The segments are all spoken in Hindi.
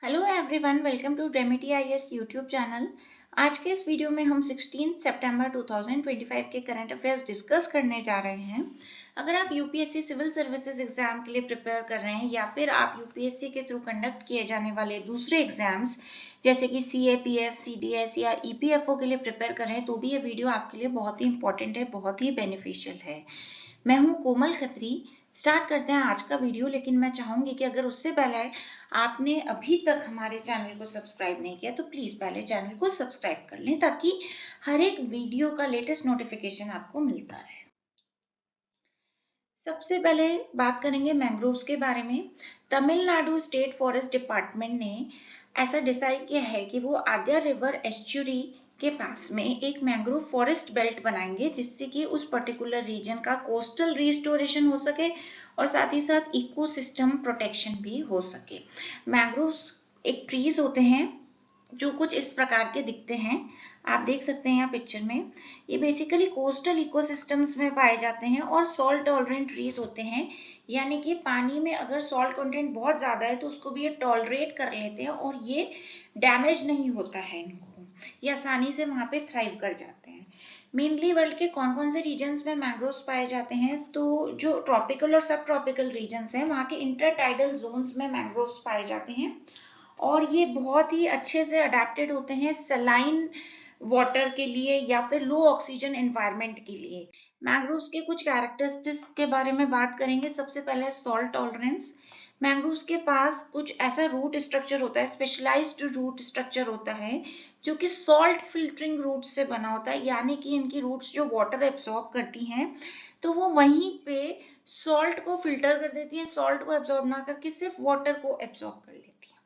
हेलो एवरीवन, वेलकम टू ड्रेमिटी आईएएस यूट्यूब चैनल। आज के इस वीडियो में हम 16 सितंबर 2025 के करंट अफेयर्स डिस्कस करने जा रहे हैं। अगर आप यूपीएससी सिविल सर्विसेज एग्जाम के लिए प्रिपेयर कर रहे हैं या फिर आप यूपीएससी के थ्रू कंडक्ट किए जाने वाले दूसरे एग्जाम्स जैसे कि सीएपीएफ, सीडीएस या ईपीएफओ के लिए प्रिपेयर कर रहे हैं, तो भी ये वीडियो आपके लिए बहुत ही इंपॉर्टेंट है, बहुत ही बेनिफिशियल है। मैं हूं कोमल खत्री। स्टार्ट करते हैं आज का वीडियो, लेकिन मैं चाहूंगी कि अगर उससे पहले आपने अभी तक हमारे चैनल को सब्सक्राइब नहीं किया तो प्लीज पहले चैनल को सब्सक्राइब कर लें ताकि हर एक वीडियो का लेटेस्ट नोटिफिकेशन आपको मिलता रहे। सबसे पहले बात करेंगे मैंग्रोव्स के बारे में। तमिलनाडु स्टेट फॉरेस्ट डिपार्टमेंट ने ऐसा डिसाइड किया है कि वो आद्या रिवर एस्चुरी के पास में एक मैंग्रोव फॉरेस्ट बेल्ट बनाएंगे, जिससे कि उस पर्टिकुलर रीजन का कोस्टल रिस्टोरेशन हो सके और साथ ही साथ इकोसिस्टम प्रोटेक्शन भी हो सके। मैंग्रोव्स एक ट्रीज होते हैं जो कुछ इस प्रकार के दिखते हैं, आप देख सकते हैं यहाँ पिक्चर में। ये बेसिकली कोस्टल इकोसिस्टम्स में पाए जाते हैं और सॉल्ट टॉलरेंट ट्रीज होते हैं, यानी कि पानी में अगर सॉल्ट कंटेंट बहुत ज्यादा है तो उसको भी ये टॉलरेट कर लेते हैं और ये डैमेज नहीं होता है इनको, ये आसानी से वहां पे थ्राइव कर जाते हैं। मेनली वर्ल्ड के कौन कौन से रीजन्स में मैंग्रोव्स पाए जाते हैं, तो जो ट्रॉपिकल और सब ट्रॉपिकल रीजन्स हैं वहाँ के इंटरटाइडल जोन्स में मैंग्रोव्स पाए जाते हैं और ये बहुत ही अच्छे से अडेप्टेड होते हैं सलाइन वाटर के लिए या फिर लो ऑक्सीजन एनवायरनमेंट के लिए। मैंग्रोव्स के कुछ कैरेक्टरिस्टिक्स के बारे में बात करेंगे। सबसे पहले सॉल्ट टॉलरेंस। मैंग्रोव्स के पास कुछ ऐसा रूट स्ट्रक्चर होता है, स्पेशलाइज्ड रूट स्ट्रक्चर होता है जो कि सॉल्ट फिल्टरिंग रूट से बना होता है, यानी कि इनकी रूट्स जो वाटर एब्सॉर्ब करती हैं तो वो वहीं पे सॉल्ट को फिल्टर कर देती हैं, सॉल्ट को एब्सॉर्ब ना करके सिर्फ वाटर को एब्सॉर्ब कर लेती हैं।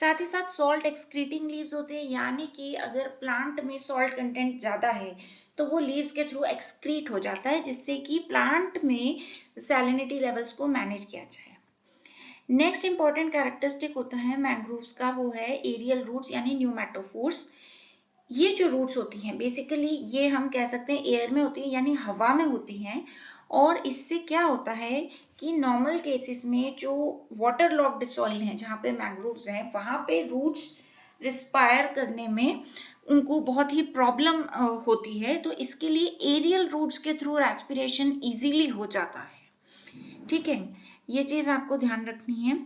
साथ ही साथ सॉल्ट एक्सक्रीटिंग लीव्स होते हैं, यानी कि अगर प्लांट में सॉल्ट कंटेंट ज्यादा है तो वो लीव्स के थ्रू एक्सक्रीट हो जाता है, जिससे कि प्लांट में सैलिनिटी लेवल्स को मैनेज किया जाए। नेक्स्ट इंपॉर्टेंट कैरेक्टरिस्टिक होता है मैंग्रोव्स का, वो है एरियल रूट्स यानी न्यूमेटोफोर्स। ये जो रूट्स होती हैं बेसिकली ये हम कह सकते हैं एयर में होती है यानी हवा में होती हैं, और इससे क्या होता है कि नॉर्मल केसेस में जो वाटर लॉक्ड सॉइल है जहाँ पे मैंग्रोव्स हैं वहां पे रूट्स रिस्पायर करने में उनको बहुत ही प्रॉब्लम होती है, तो इसके लिए एरियल रूट्स के थ्रू रेस्पिरेशन इजीली हो जाता है। ठीक है, ये चीज आपको ध्यान रखनी है।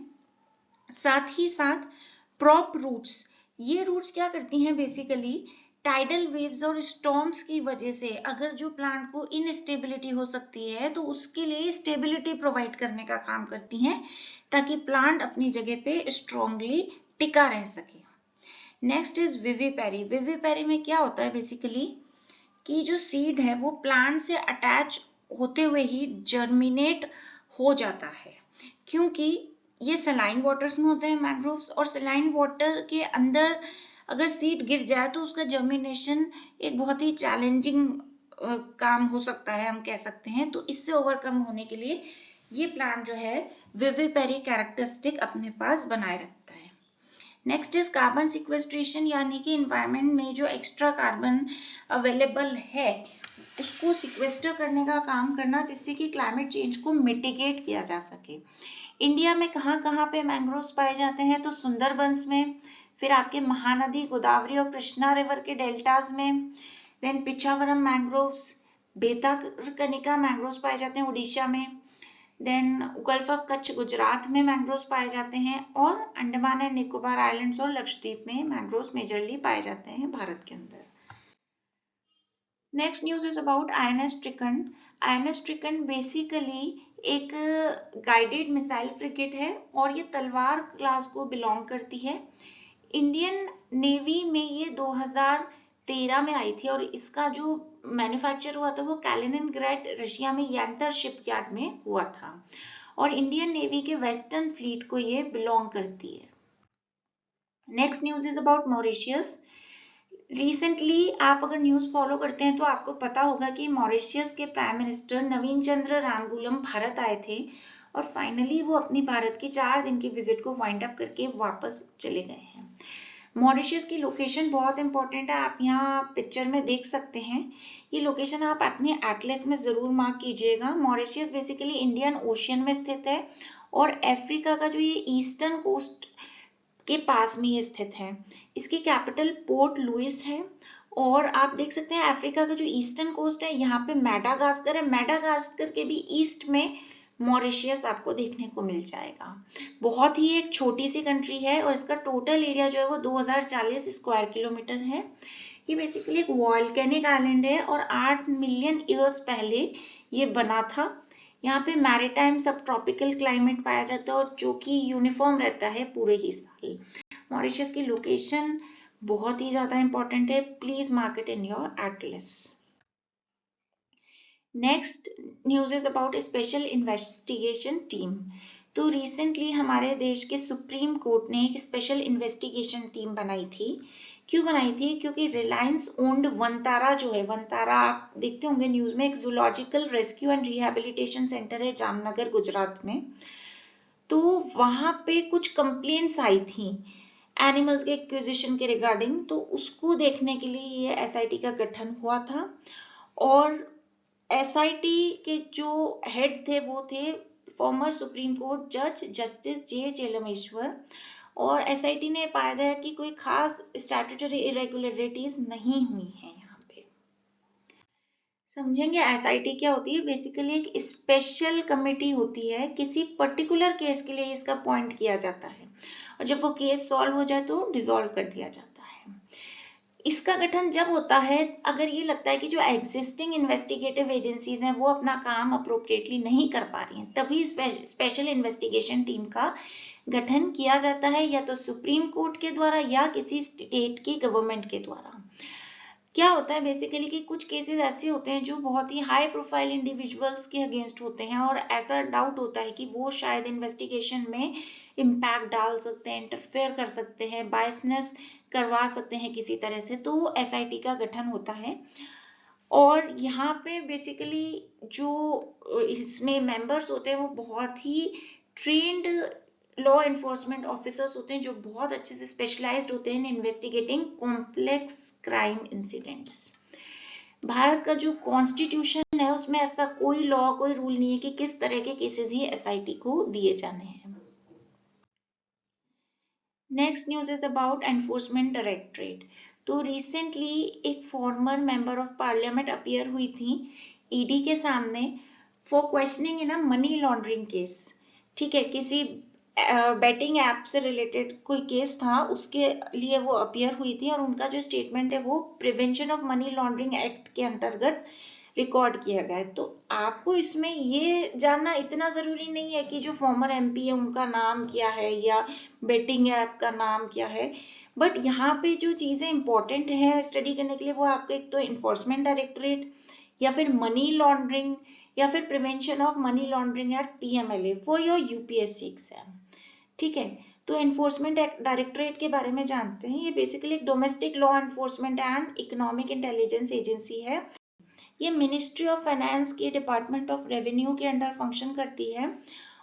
साथ ही साथ प्रॉप रूट्स, ये रूट्स क्या करती हैं बेसिकली टाइडल वेव्स और स्टॉर्म्स की वजह से अगर जो प्लांट को इनस्टेबिलिटी हो सकती है तो उसके लिए स्टेबिलिटी प्रोवाइड करने का काम करती हैं ताकि प्लांट अपनी जगह पे स्ट्रांगली टिका रह सके। Next is vivipary. विविपेरी में क्या होता है बेसिकली कि जो सीड है वो प्लांट से अटैच होते हुए ही जर्मिनेट हो जाता है, क्योंकि ये सलाइन वाटर्स में होते हैं मैंग्रोव्स, और सलाइन वाटर के अंदर अगर सीड गिर जाए तो उसका जर्मिनेशन एक बहुत ही चैलेंजिंग काम हो सकता है, हम कह सकते हैं। तो इससे ओवरकम होने के लिए ये प्लांट जो है विविपेरी कैरेक्टरिस्टिक अपने पास बनाए रखता है। नेक्स्ट इज कार्बन सिक्वेस्ट्रेशन, यानी कि इन्वायरमेंट में जो एक्स्ट्रा कार्बन अवेलेबल है उसको सिक्वेस्टर करने का काम करना, जिससे कि क्लाइमेट चेंज को मिटिगेट किया जा सके। इंडिया में कहाँ कहाँ पे मैंग्रोव्स पाए जाते हैं, तो सुंदरबंस में, फिर आपके महानदी गोदावरी और कृष्णा रिवर के डेल्टाज में, then Pichavaram mangroves, Bhitarkanika mangroves पाए जाते हैं उड़ीसा में, then gulf of Kutch Gujarat में मैंग्रोव्स पाए जाते हैं, और अंडमान एंड निकोबार आइलैंड्स और लक्षद्वीप में मैंग्रोव्स मेजरली पाए जाते हैं भारत के अंदर। Next news is about INS Trikand. INS Trikand basically एक गाइडेड मिसाइल फ्रिगेट है और ये तलवार क्लास को बिलोंग करती है। इंडियन नेवी में ये 2013 में आई थी और इसका जो मैन्युफैक्चर हुआ था वो कैलिनिनग्रैड रशिया में यांतर शिपयार्ड में हुआ था, और इंडियन नेवी के वेस्टर्न फ्लीट को ये बिलोंग करती है। Next news is about Mauritius. Recently आप अगर न्यूज फॉलो करते हैं तो आपको पता होगा कि मॉरिशियस के प्राइम मिनिस्टर नवीन चंद्र रामगुलम भारत आए थे और फाइनली वो अपनी भारत की 4 दिन की विजिट को वाइंड अप करके वापस चले गए हैं। मॉरिशियस की लोकेशन बहुत इंपॉर्टेंट है, आप यहाँ पिक्चर में देख सकते हैं। ये लोकेशन आप अपने एटलस में जरूर मार्क कीजिएगा। मॉरिशियस बेसिकली इंडियन ओशियन में स्थित है और अफ्रीका का जो ये ईस्टर्न कोस्ट के पास में ये स्थित है। इसकी कैपिटल पोर्ट लुइस है। और आप देख सकते हैं अफ्रीका का जो ईस्टर्न कोस्ट है, यहाँ पे मेडागास्कर है। मेडागास्कर के भी ईस्ट में मॉरिशियस आपको देखने को मिल जाएगा। बहुत ही एक छोटी सी कंट्री है और इसका टोटल एरिया जो है वो 2040 स्क्वायर किलोमीटर है। ये बेसिकली एक वॉल्केनिक आइलैंड है और 8 मिलियन ईयर्स पहले ये बना था। यहाँ पे मैरीटाइम सब ट्रॉपिकल क्लाइमेट पाया जाता है और जो कि यूनिफॉर्म रहता है पूरे ही साल। मॉरिशस की लोकेशन बहुत ही ज्यादा इंपॉर्टेंट है, please mark it in your Atlas. Next news is about special investigation team. तो रिसेंटली हमारे देश के सुप्रीम कोर्ट ने एक स्पेशल इन्वेस्टिगेशन टीम बनाई थी। क्यों बनाई थी? क्योंकि रिलायंस ओन्ड वनतारा जो है, वनतारा आप देखते होंगे न्यूज में, एक zoological rescue and rehabilitation centre है जामनगर गुजरात में। तो वहां पे कुछ कंप्लेंट्स आई थी एनिमल्स के एक्विजिशन के रिगार्डिंग, तो उसको देखने के लिए ये एसआईटी का गठन हुआ था। और एसआईटी के जो हेड थे वो थे फॉर्मर सुप्रीम कोर्ट जज जस्टिस जे चेलमेश्वर। और एसआईटी ने पाया गया कि कोई खास स्टैट्यूटरी इरेगुलरिटीज नहीं हुई है। यहाँ पे समझेंगे एसआईटी क्या होती है। बेसिकली एक स्पेशल कमेटी होती है, किसी पर्टिकुलर केस के लिए इसका अपॉइंट किया जाता है और जब वो केस सॉल्व हो जाए तो डिसॉल्व कर दिया जाता है। इसका गठन जब होता है अगर ये लगता है कि जो एग्जिस्टिंग इन्वेस्टिगेटिव एजेंसीज हैं वो अपना काम अप्रोप्रिएटली नहीं कर पा रही हैं, तभी स्पेशल इन्वेस्टिगेशन टीम का गठन किया जाता है, या तो सुप्रीम कोर्ट के द्वारा या किसी स्टेट की गवर्नमेंट के द्वारा। क्या होता है बेसिकली कि कुछ केसेस ऐसे होते हैं जो बहुत ही हाई प्रोफाइल इंडिविजुअल्स के अगेंस्ट होते हैं और ऐसा डाउट होता है कि वो शायद इन्वेस्टिगेशन में इम्पैक्ट डाल सकते हैं, इंटरफेयर कर सकते हैं, बायसनेस करवा सकते हैं किसी तरह से, तो एसआईटी का गठन होता है। और यहाँ पे बेसिकली जो इसमें मेंबर्स होते हैं वो बहुत ही ट्रेन्ड लॉ एनफोर्समेंट ऑफिसर्स होते हैं जो बहुत अच्छे से स्पेशलाइज्ड होते हैं in investigating complex crime incidents. Bharat का जो कॉन्स्टिट्यूशन है उसमें ऐसा कोई लॉ कोई रूल नहीं है कि किस तरह के केसेस ही एसआईटी को दिए जाने हैं। Next news is about enforcement directorate. तो रिसेंटली एक farmer member of parliament appear हुई थी ईडी के सामने for questioning in a money laundering case. ठीक है, किसी बेटिंग ऐप से रिलेटेड कोई केस था, उसके लिए वो अपीयर हुई थी और उनका जो स्टेटमेंट है वो prevention of money laundering act के अंतर्गत रिकॉर्ड किया गया है। तो आपको इसमें ये जानना इतना जरूरी नहीं है कि जो फॉर्मर एमपी है उनका नाम क्या है या बेटिंग ऐप का नाम क्या है, बट यहाँ पे जो चीजें इंपॉर्टेंट है स्टडी करने के लिए वो आपको एक तो इन्फोर्समेंट डायरेक्टरेट या फिर मनी लॉन्ड्रिंग या फिर prevention of money laundering act PMLA for your UPSC exam. ठीक है, तो एनफोर्समेंट डायरेक्टरेट के बारे में जानते हैं। ये बेसिकली एक domestic law enforcement and economic intelligence agency है। ये मिनिस्ट्री ऑफ फाइनेंस के डिपार्टमेंट ऑफ रेवेन्यू के अंडर फंक्शन करती है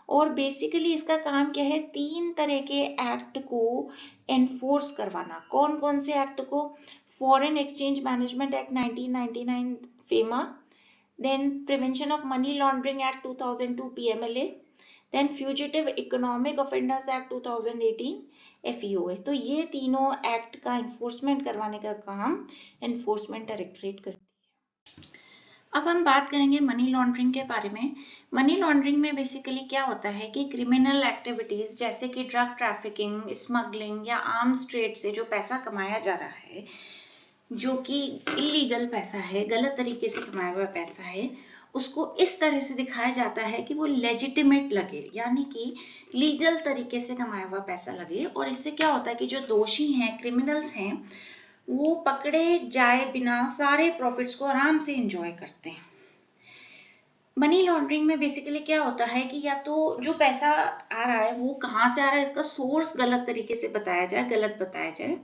और बेसिकली इसका काम क्या है, 3 तरह के एक्ट को एनफोर्स करवाना। कौन कौन से एक्ट को? Foreign exchange management act 1999 FEMA, then prevention of money laundering act 2002 PMLA, then fugitive economic offenders act 2018 FEOA. तो ये तीनों एक्ट का एनफोर्समेंट करवाने का काम एनफोर्समेंट डायरेक्टरेट करती है। अब हम बात करेंगे मनी लॉन्ड्रिंग के बारे में। मनी लॉन्ड्रिंग में बेसिकली क्या होता है कि क्रिमिनल एक्टिविटीज जैसे कि ड्रग ट्रैफिकिंग, स्मगलिंग या आर्म्स ट्रेड से जो पैसा कमाया जा रहा है, जो कि इलीगल पैसा है, गलत तरीके से कमाया हुआ पैसा है, उसको इस तरह से दिखाया जाता है कि वो लेजिटिमेट लगे, यानी कि लीगल तरीके से कमाया हुआ पैसा लगे। और इससे क्या होता है कि जो दोषी हैं, क्रिमिनल्स हैं, वो पकड़े जाए बिना सारे प्रॉफिट्स को आराम से एंजॉय करते हैं। मनी लॉन्ड्रिंग में बेसिकली क्या होता है कि या तो जो पैसा आ रहा है वो कहाँ से आ रहा है, इसका सोर्स गलत तरीके से बताया जाए, गलत बताया जाए,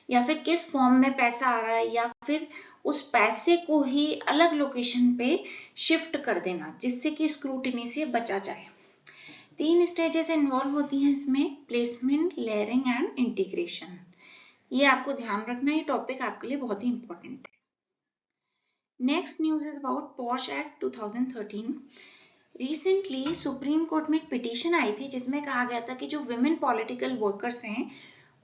या फिर किस फॉर्म में पैसा आ रहा है, या फिर उस पैसे को ही अलग लोकेशन पे शिफ्ट कर देना जिससे कि स्क्रूटिनी से बचा जाए। 3 स्टेजेस इन्वॉल्व होती हैं इसमें, प्लेसमेंट, लेयरिंग एंड इंटीग्रेशन। ये आपको ध्यान रखना, ये टॉपिक आपके लिए बहुत ही इंपॉर्टेंट है। Next news is about posh act 2013। Recently supreme court में एक पिटीशन आई थी जिसमें कहा गया था कि जो विमेन पॉलिटिकल वर्कर्स हैं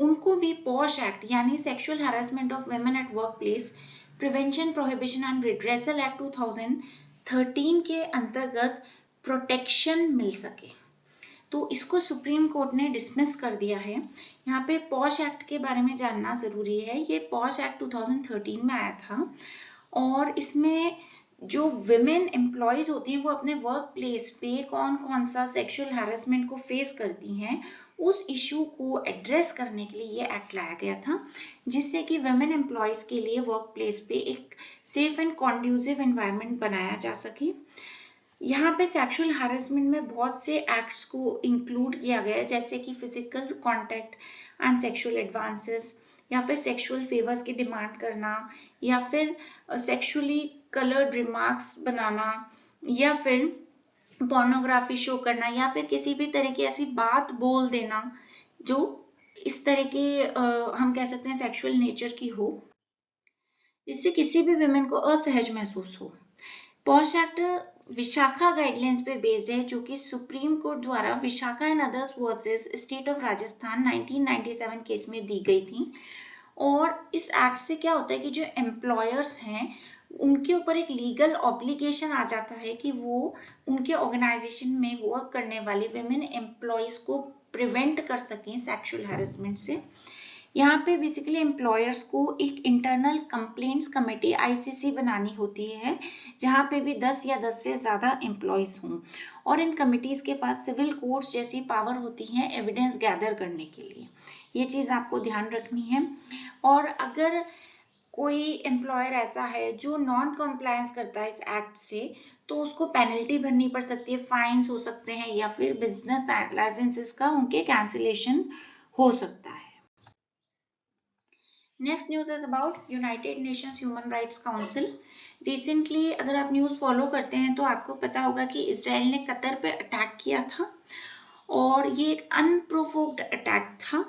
उनको भी पॉश एक्ट यानी sexual harassment of women at work place prevention prohibition and redressal act 2013 के अंतर्गत प्रोटेक्शन मिल सके। तो इसको सुप्रीम कोर्ट ने डिसमिस कर दिया है। यहाँ पे पॉश एक्ट के बारे में जानना जरूरी है। ये पॉश एक्ट 2013 में आया था और इसमें जो विमेन एम्प्लॉयज होती हैं वो अपने वर्क प्लेस पे कौन कौन सा सेक्सुअल हैरेसमेंट को फेस करती हैं उस इशू को एड्रेस करने के लिए ये एक्ट लाया गया था, जिससे कि विमेन एम्प्लॉयज के लिए वर्क प्लेस पे एक सेफ एंड कॉन्ड्यूसिव एनवायरनमेंट बनाया जा सके। यहाँ पे सेक्सुअल हैरेसमेंट में बहुत से एक्ट्स को इंक्लूड किया गया है, जैसे कि physical contact and sexual advances, या फिर सेक्सुअल फेवर्स की डिमांड करना, या फिर सेक्सुअली कलर्ड रिमार्क्स बनाना, या फिर पोर्नोग्राफी शो करना, या फिर किसी भी तरह की ऐसी बात बोल देना जो इस तरह के हम कह सकते हैं सेक्सुअल नेचर की हो, जिससे किसी भी विमेन को असहज महसूस हो। पॉश एक्ट विशाखा गाइडलाइंस पे बेस्ड है, जो कि सुप्रीम कोर्ट द्वारा Vishakha and others versus state of Rajasthan 1997 case में दी गई थी। और इस एक्ट से क्या होता है कि जो एम्प्लॉयर्स हैं उनके ऊपर एक लीगल ऑब्लिगेशन आ जाता है कि वो उनके ऑर्गेनाइजेशन में वर्क करने वाले विमेन एम्प्लॉयज को प्रिवेंट कर सकें सेक्सुअल हैरेसमेंट से। यहाँ पे बेसिकली एम्प्लॉयर्स को एक इंटरनल कंप्लेंट्स कमेटी आईसीसी बनानी होती है, जहाँ पे भी 10 या 10 से ज्यादा एम्प्लॉयज हों, और इन कमिटीज के पास सिविल कोर्ट्स जैसी पावर होती है एविडेंस गैदर करने के लिए। ये चीज आपको ध्यान रखनी है। और अगर कोई एम्प्लॉयर ऐसा है जो नॉन कॉम्प्लायंस करता है इस एक्ट से, तो उसको पेनल्टी भरनी पड़ सकती है, फाइन्स हो सकते हैं, या फिर बिजनेस लाइसेंसेस का उनके कैंसिलेशन हो सकता है। Next news is about United Nations human rights council. Recently अगर आप न्यूज फॉलो करते हैं तो आपको पता होगा कि इसराइल ने कतर पे अटैक किया था, और ये एक अनप्रोवोक्ड अटैक था।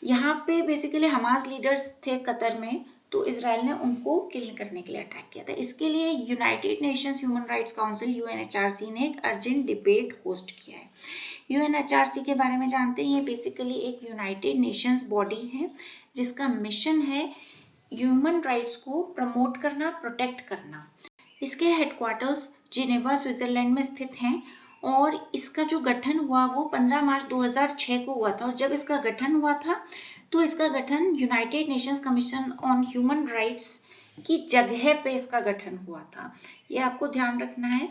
यहाँ पे बेसिकली हमास लीडर्स थे कतर में, तो इसराइल ने उनको किल करने के लिए अटैक किया था। इसके लिए United Nations human rights council UNHRC ने एक अर्जेंट डिबेट होस्ट किया है। यूएनएचआरसी के बारे में जानते हैं, ये बेसिकली एक यूनाइटेड नेशंस बॉडी है जिसका मिशन है ह्यूमन राइट्स को प्रमोट करना, प्रोटेक्ट करना। इसके हेडक्वार्टर्स जिनेवा स्विट्जरलैंड में स्थित हैं, और इसका जो गठन हुआ वो 15 मार्च 2006 को हुआ था। और जब इसका गठन हुआ था तो इसका गठन United Nations commission on human rights की जगह पे इसका गठन हुआ था। ये आपको ध्यान रखना है।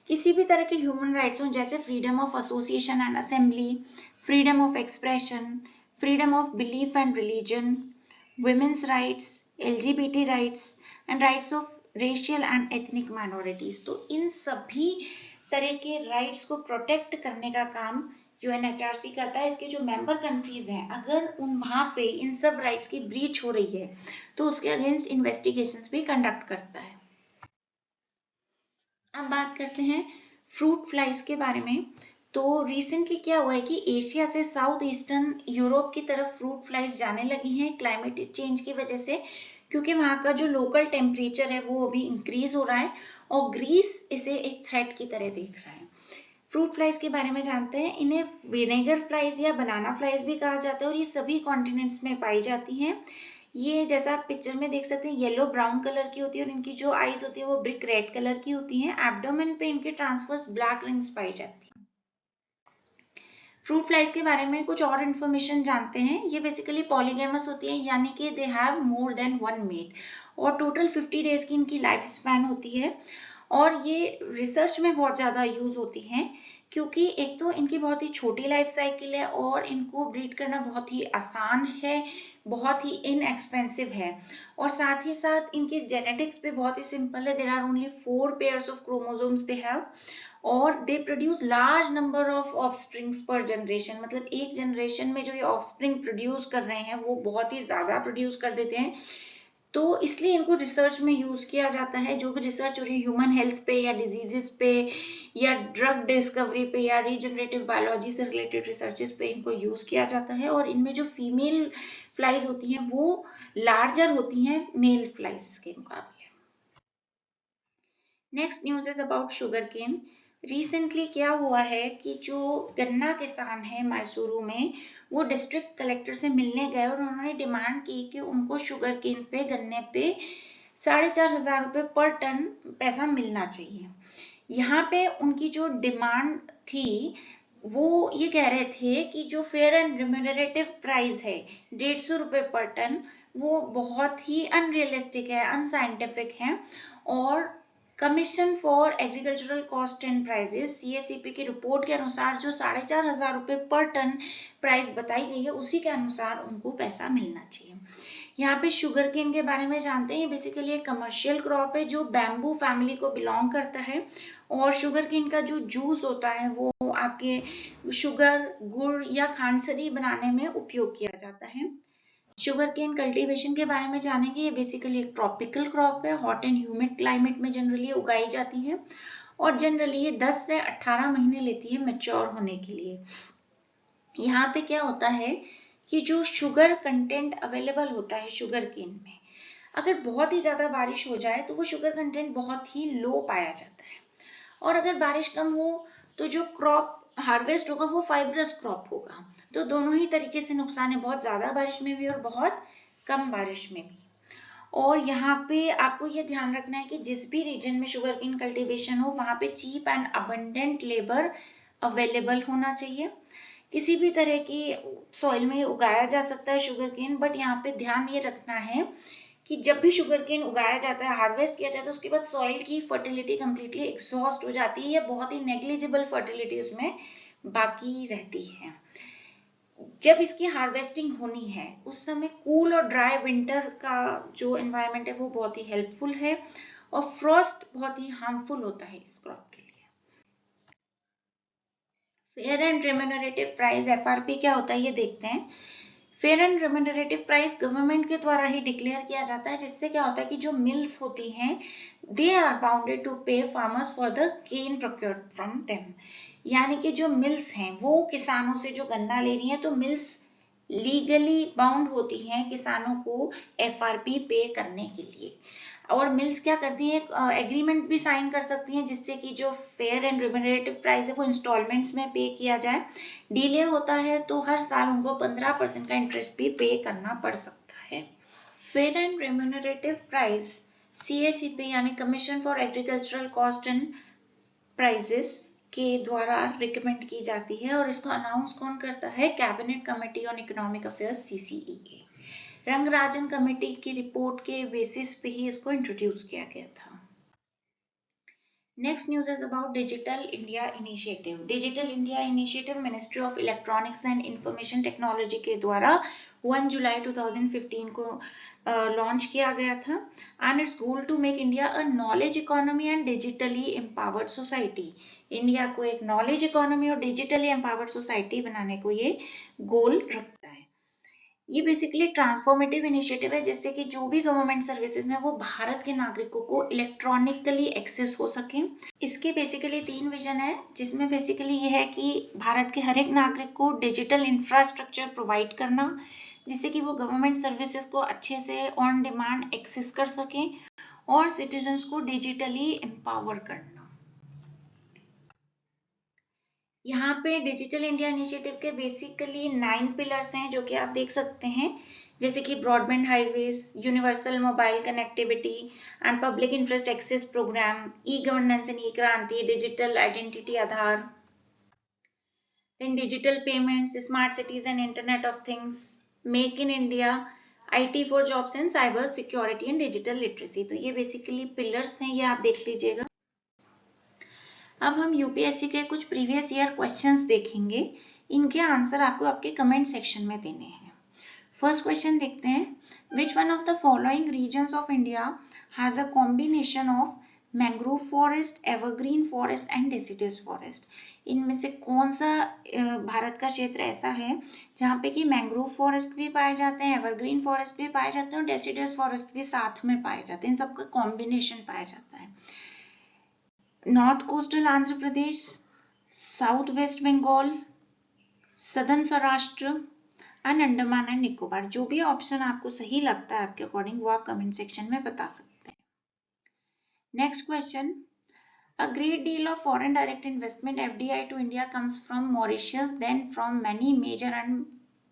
किसी भी तरह के ह्यूमन राइट्स हो, जैसे freedom of association and assembly, freedom of expression, freedom of belief and religion, women's rights, LGBT rights and rights of racial and ethnic minorities, तो इन सभी तरह के राइट्स को प्रोटेक्ट करने का काम यूएनएचआरसी करता है। इसके जो मेंबर कंट्रीज हैं, अगर उन वहां पे इन सब राइट्स की ब्रीच हो रही है तो उसके अगेंस्ट इन्वेस्टिगेशंस भी कंडक्ट करता है। अब बात करते हैं फ्रूट फ्लाइज के बारे में। तो रिसेंटली क्या हुआ है कि एशिया से साउथ ईस्टर्न यूरोप की तरफ फ्रूट फ्लाइज जाने लगी हैं क्लाइमेट चेंज की वजह से, क्योंकि वहां का जो लोकल टेम्परेचर है वो अभी इंक्रीज हो रहा है, और ग्रीस इसे एक थ्रेट की तरह देख रहा है। फ्रूट फ्लाइज के बारे में जानते हैं। इन्हें विनेगर फ्लाइज या बनाना फ्लाइज भी कहा जाता है, और ये सभी कॉन्टिनेंट्स में पाई जाती हैं। ये जैसा आप पिक्चर में देख सकते हैं येलो ब्राउन कलर की होती है, और इनकी जो आईज होती है वो ब्रिक रेड कलर की होती हैं। एब्डोमेन पे इनके ट्रांसवर्स ब्लैक रिंग्स पाई जाती हैं। फ्रूट फ्लाइज के बारे में कुछ और इन्फॉर्मेशन जानते हैं। ये बेसिकली पॉलीगैमस होती है, यानी कि they have more than one mate, और टोटल 50 डेज की इनकी लाइफ स्पैन होती है। और ये रिसर्च में बहुत ज्यादा यूज होती हैं, क्योंकि एक तो इनकी बहुत ही छोटी लाइफ साइकिल है, और इनको ब्रीड करना बहुत ही आसान है, बहुत ही इनएक्सपेंसिव है, और साथ ही साथ इनके जेनेटिक्स भी बहुत ही सिंपल है। There are only 4 pairs of chromosomes they have, और they produce large number of offsprings per generation. मतलब एक जनरेशन में जो ये ऑफस्प्रिंग प्रोड्यूस कर रहे हैं वो बहुत ही ज्यादा प्रोड्यूस कर देते हैं। तो इसलिए इनको रिसर्च में यूज किया जाता है। जो भी रिसर्च हो रही है ह्यूमन हेल्थ पे या डिजीजेस पे या ड्रग डिस्कवरी पे या रीजनरेटिव बायोलॉजी से रिलेटेड रिसर्चेस पे इनको यूज किया जाता है। और इनमें जो फीमेल फ्लाइज होती हैं वो लार्जर होती हैं मेल फ्लाइज के मुकाबले। Next news is about sugar cane. Recently क्या हुआ है कि जो गन्ना किसान है मैसूरू में, वो डिस्ट्रिक्ट कलेक्टर से मिलने गए और उन्होंने डिमांड की कि उनको शुगर केन पे, गन्ने पे 4,500 रुपये पर टन पैसा मिलना चाहिए। यहाँ पे उनकी जो डिमांड थी वो ये कह रहे थे कि जो फेयर एंड रिम्यूनरेटिव प्राइस है 150 रुपये पर टन, वो बहुत ही अनरियलिस्टिक है, अनसाइंटिफिक है। और commission for agricultural cost and prices CACP की रिपोर्ट के अनुसार जो 4,500 रुपये पर टन प्राइस बताई गई है, उसी के अनुसार उनको पैसा मिलना चाहिए। यहाँ पे शुगर केन के बारे में जानते हैं। बेसिकली एक कमर्शियल क्रॉप है जो बैम्बू फैमिली को बिलोंग करता है। और शुगर केन का जो जूस होता है वो आपके शुगर, गुड़ या खांडसरी बनाने में उपयोग किया जाता है। शुगर केन कल्टीवेशन के बारे में जानेंगे। ये बेसिकली एक ट्रॉपिकल क्रॉप है, हॉट एंड ह्यूमिड क्लाइमेट में जनरली उगाई जाती है और जनरली ये 10 से 18 महीने लेती है मैच्योर होने के लिए। यहाँ पे क्या होता है कि जो शुगर कंटेंट अवेलेबल होता है शुगर केन में, अगर बहुत ही ज्यादा बारिश हो जाए तो वो शुगर कंटेंट बहुत ही लो पाया जाता है, और अगर बारिश कम हो तो जो क्रॉप हार्वेस्ट होगा वो फाइब्रस क्रॉप होगा। तो दोनों ही तरीके से नुकसान है, बहुत ज्यादा बारिश में भी और बहुत कम बारिश में भी। और यहाँ पे आपको ये ध्यान रखना है कि जिस भी रीजन में शुगर केन कल्टीवेशन हो वहाँ पे cheap and abundant labour available होना चाहिए। किसी भी तरह की सॉइल में उगाया जा सकता है शुगर केन, बट यहाँ पे ध्यान ये रखना है कि जब भी शुगर केन उगाया जाता है, हार्वेस्ट किया जाता है, उसके बाद सॉइल की फर्टिलिटी कंप्लीटली एग्जॉस्ट हो जाती है या बहुत ही नेग्लिजिबल फर्टिलिटी उसमें बाकी रहती है। जब इसकी हार्वेस्टिंग होनी है उस समय कूल और ड्राई विंटर का जो एनवायरनमेंट है वो बहुत ही हेल्पफुल है, और फ्रॉस्ट बहुत ही हार्मफुल होता है इस क्रॉप के लिए। Fair and remunerative price FRP क्या होता है ये देखते हैं। Fair and remunerative price government के द्वारा ही डिक्लेयर किया जाता है, जिससे क्या होता है कि जो मिल्स होती हैं they are bounded to pay farmers for the cane procured from them. यानी कि जो मिल्स हैं वो किसानों से जो गन्ना ले रही हैं, तो मिल्स लीगली बाउंड होती हैं किसानों को FRP पे करने के लिए। और मिल्स क्या करती हैं, एग्रीमेंट भी साइन कर सकती हैं जिससे कि जो फेयर एंड रिम्यूनरेटिव प्राइस है वो इंस्टॉलमेंट्स में पे किया जाए। डिले होता है तो हर साल उनको 15% का इंटरेस्ट भी पे करना पड़ सकता है। Fair and remunerative price CACP यानी commission for agricultural cost and prices के द्वारा रिकमेंड की जाती है, और इसको अनाउंस कौन करता है, cabinet committee on economic affairs CCEA। Rangarajan committee की रिपोर्ट के बेसिस पे ही इसको इंट्रोड्यूस किया गया था। Next news is about Digital India Initiative. Digital India Initiative Ministry of Electronics and Information Technology के द्वारा 1 जुलाई 2015 को लॉन्च किया गया था, and its goal to make India a knowledge economy and digitally empowered society. India को एक नॉलेज इकोनॉमी और डिजिटली एम्पावर्ड सोसाइटी बनाने को ये गोल रखता है। ये बेसिकली ट्रांसफॉर्मेटिव इनिशिएटिव है जिससे कि जो भी गवर्नमेंट सर्विसेज हैं वो भारत के नागरिकों को इलेक्ट्रॉनिकली एक्सेस हो सके। इसके बेसिकली 3 विजन है, जिसमें बेसिकली ये है कि भारत के हर एक नागरिक को डिजिटल इंफ्रास्ट्रक्चर प्रोवाइड करना जिससे कि वो गवर्नमेंट सर्विसेज को अच्छे से ऑन डिमांड एक्सेस कर सकें, और सिटीजन्स को डिजिटली एम्पावर करना। यहाँ पे डिजिटल इंडिया इनिशिएटिव के बेसिकली 9 पिलर्स हैं जो कि आप देख सकते हैं, जैसे कि broadband highways, universal mobile connectivity and public interest access programme, e governance and e Kranti, digital identity Aadhaar, then digital payments, smart cities and internet of things, make in India, IT for jobs and cyber security and digital literacy. तो ये बेसिकली पिलर्स हैं, ये आप देख लीजिएगा। अब हम UPSC के कुछ प्रीवियस ईयर क्वेश्चंस देखेंगे, इनके आंसर आपको आपके कमेंट सेक्शन में देने हैं। फर्स्ट क्वेश्चन देखते हैं, which one of the following regions of India has a combination of mangrove forest, evergreen forest and deciduous forest. इनमें से कौन सा भारत का क्षेत्र ऐसा है जहाँ पे कि मैंग्रोव फॉरेस्ट भी पाए जाते हैं, एवरग्रीन फॉरेस्ट भी पाए जाते हैं और डेसिडस फॉरेस्ट भी साथ में पाए जाते हैं, इन सबका कॉम्बिनेशन पाया जाता है। North coastal Andhra Pradesh, south west Bengal, southern Saurashtra and Andaman and Nicobar. जो भी ऑप्शन आपको सही लगता है आपके अकॉर्डिंग वो आप कमेंट सेक्शन में बता सकते हैं। Next question, A great deal of foreign direct investment FDI to India comes from Mauritius, then from many major and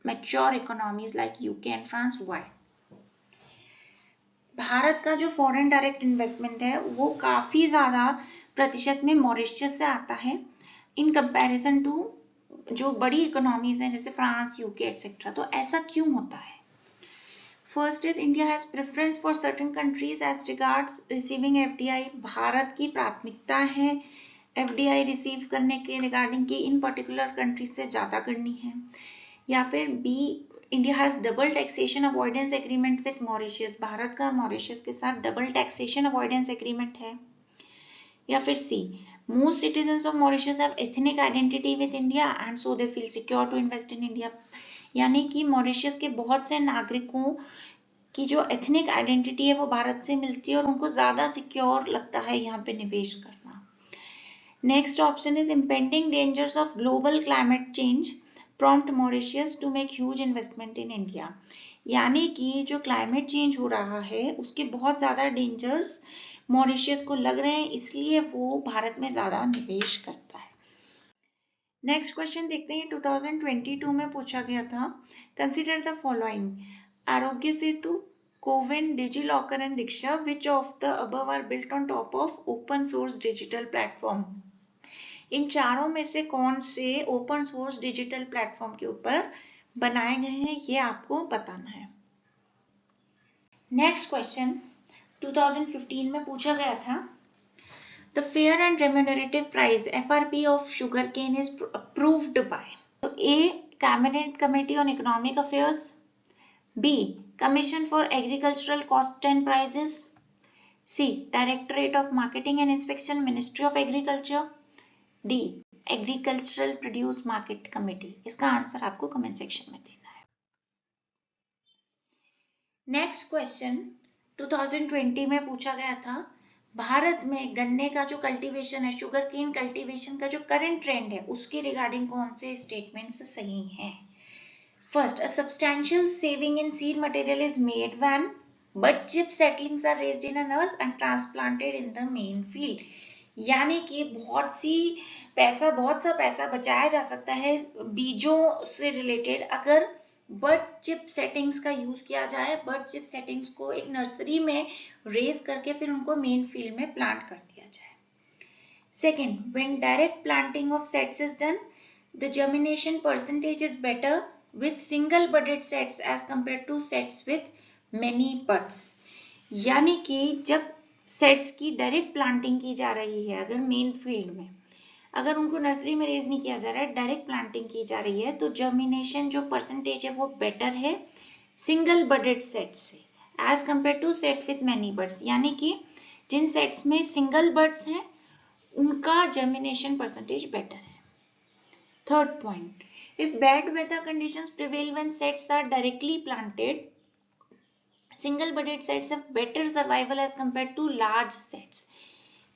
mature economies like UK and France. Why? Bharat का जो फॉरेन डायरेक्ट इन्वेस्टमेंट है वो काफी ज्यादा प्रतिशत में मॉरिशस से आता है इन कंपैरिजन टू जो बड़ी इकोनॉमीज हैं जैसे फ्रांस, यूके एटसेट्रा। तो ऐसा क्यों होता है? First is India has preference for certain countries as regards receiving FDI. Bharat की प्राथमिकता है एफडीआई रिसीव करने के रिगार्डिंग की इन पर्टिकुलर कंट्रीज से ज्यादा करनी है। या फिर B, India has double taxation avoidance agreement with Mauritius. Bharat का मॉरिशस के साथ डबल टैक्सेशन अवॉइडेंस एग्रीमेंट है। या फिर C, most citizens of Mauritius have ethnic identity with India and so they feel secure to invest in India. यानी कि मॉरिशस के बहुत से नागरिकों की जो एथनिक आइडेंटिटी है वो भारत से मिलती है और उनको ज्यादा सिक्योर लगता है यहाँ पे निवेश करना। Next option is impending dangers of global climate change prompt Mauritius to make huge investment in India. यानी कि जो क्लाइमेट चेंज हो रहा है उसके बहुत ज्यादा डेंजर्स मॉरिशस को लग रहे हैं, इसलिए वो भारत में ज्यादा निवेश करता है। नेक्स्ट क्वेश्चन देखते हैं, 2022 में पूछा गया था, consider the following, Aarogya Setu, CoWIN, DigiLocker and Diksha, which of the above are built on top of open source digital platform. इन चारों में से कौन से ओपन सोर्स डिजिटल प्लेटफॉर्म के ऊपर बनाए गए हैं ये आपको बताना है। नेक्स्ट क्वेश्चन 2015 में पूछा गया था, The fair and remunerative price (FRP) of sugarcane is approved by A. Cabinet Committee on Economic Affairs, B. Commission for Agricultural Cost and Prices, C. Directorate of Marketing and Inspection, Ministry of Agriculture, D. Agricultural Produce Market Committee। इसका आंसर आपको कमेंट सेक्शन में देना है। नेक्स्ट क्वेश्चन 2020 में पूछा गया था, भारत में गन्ने का जो कल्टीवेशन है, शुगर केन कल्टीवेशन का जो करंट ट्रेंड है उसके रिगार्डिंग कौन से स्टेटमेंट्स सही हैं? First, a substantial saving in seed material is made when bud chip settlings are raised in a nurse and transplanted in the main field. यानी कि बहुत सा पैसा बचाया जा सकता है बीजों से रिलेटेड अगर बर्ड चिप सेटिंग्स का यूज किया जाए। बर्ड चिप सेटिंग्स को एक नर्सरी में रेज करके फिर उनको मेन फील्ड में प्लांट कर दिया जाए। Second, when direct planting of sets is done the germination percentage is better with single budded sets as compare to sets with many buds. यानी कि जब सेट्स की डायरेक्ट प्लांटिंग की जा रही है अगर मेन फील्ड में, अगर उनको नर्सरी में रेज नहीं किया जा रहा है, डायरेक्ट प्लांटिंग की जा रही है, तो जर्मिनेशन जो परसेंटेज है वो बेटर है सिंगल बडेड सेट से as compare to set with many buds. यानी कि जिन सेट्स में सिंगल बर्ड्स हैं उनका जर्मिनेशन परसेंटेज बेटर है। Third point, if bad weather conditions prevail when sets are directly planted, single budded sets have better survival as compare to large sets.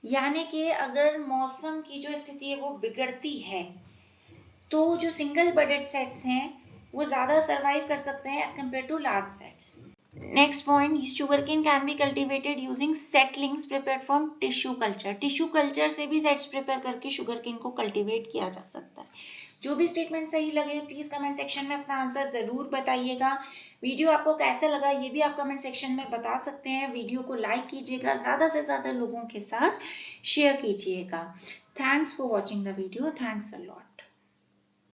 यानी कि अगर मौसम की जो स्थिति है वो बिगड़ती है तो जो सिंगल बडेड सेट्स हैं वो ज्यादा सरवाइव कर सकते हैं as compare to large sets. Next point, sugarcane can be cultivated using settlings prepared from tissue culture. Tissue culture से भी सेट्स प्रिपेयर करके शुगरकेन को कल्टीवेट किया जा सकता है। जो भी स्टेटमेंट सही लगे प्लीज कमेंट सेक्शन में अपना आंसर जरूर बताइएगा। वीडियो आपको कैसा लगा ये भी आप कमेंट सेक्शन में बता सकते हैं। वीडियो को लाइक कीजिएगा, ज्यादा से ज्यादा लोगों के साथ शेयर कीजिएगा। Thanks for watching the video. Thanks a lot.